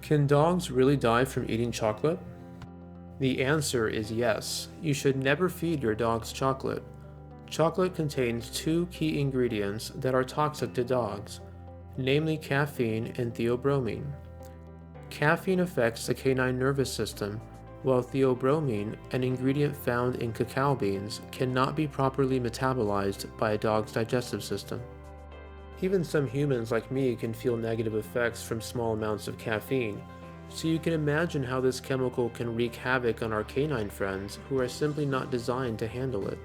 Can dogs really die from eating chocolate? The answer is yes. You should never feed your dogs chocolate. Chocolate contains two key ingredients that are toxic to dogs, namely caffeine and theobromine. Caffeine affects the canine nervous system, while theobromine, an ingredient found in cacao beans, cannot be properly metabolized by a dog's digestive system. Even some humans like me can feel negative effects from small amounts of caffeine, so you can imagine how this chemical can wreak havoc on our canine friends who are simply not designed to handle it.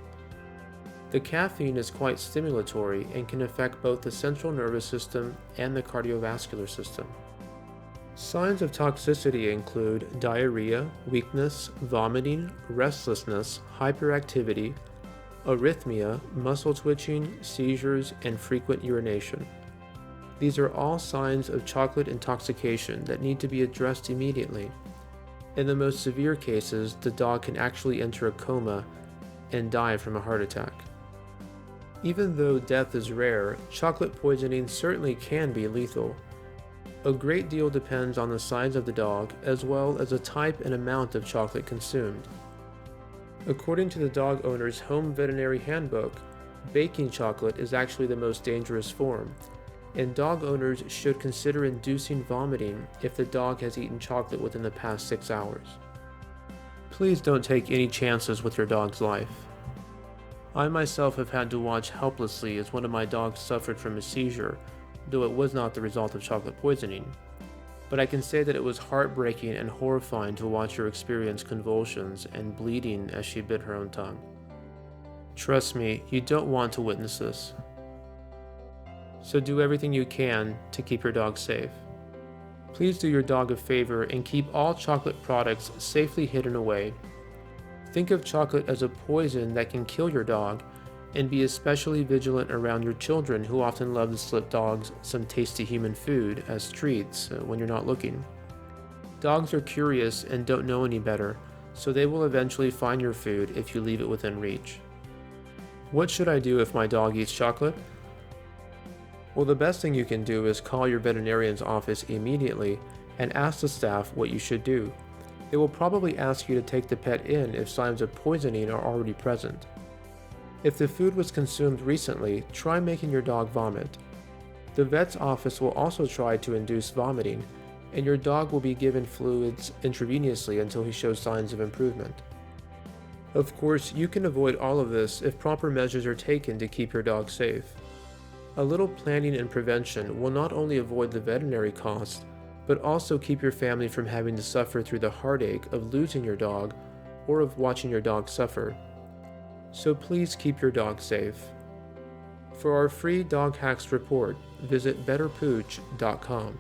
The caffeine is quite stimulatory and can affect both the central nervous system and the cardiovascular system. Signs of toxicity include diarrhea, weakness, vomiting, restlessness, hyperactivity, arrhythmia, muscle twitching, seizures, and frequent urination. These are all signs of chocolate intoxication that need to be addressed immediately. In the most severe cases, the dog can actually enter a coma and die from a heart attack. Even though death is rare, chocolate poisoning certainly can be lethal. A great deal depends on the size of the dog, as well as the type and amount of chocolate consumed. According to the dog owner's home veterinary handbook, baking chocolate is actually the most dangerous form, and dog owners should consider inducing vomiting if the dog has eaten chocolate within the past 6 hours. Please don't take any chances with your dog's life. I myself have had to watch helplessly as one of my dogs suffered from a seizure, though it was not the result of chocolate poisoning. But I can say that it was heartbreaking and horrifying to watch her experience convulsions and bleeding as she bit her own tongue. Trust me, you don't want to witness this. So do everything you can to keep your dog safe. Please do your dog a favor and keep all chocolate products safely hidden away. Think of chocolate as a poison that can kill your dog, and be especially vigilant around your children who often love to slip dogs some tasty human food as treats when you're not looking. Dogs are curious and don't know any better, so they will eventually find your food if you leave it within reach. What should I do if my dog eats chocolate? Well, the best thing you can do is call your veterinarian's office immediately and ask the staff what you should do. They will probably ask you to take the pet in if signs of poisoning are already present. If the food was consumed recently, try making your dog vomit. The vet's office will also try to induce vomiting, and your dog will be given fluids intravenously until he shows signs of improvement. Of course, you can avoid all of this if proper measures are taken to keep your dog safe. A little planning and prevention will not only avoid the veterinary costs, but also keep your family from having to suffer through the heartache of losing your dog or of watching your dog suffer. So please keep your dog safe. For our free Dog Hacks report, visit betterpooch.com.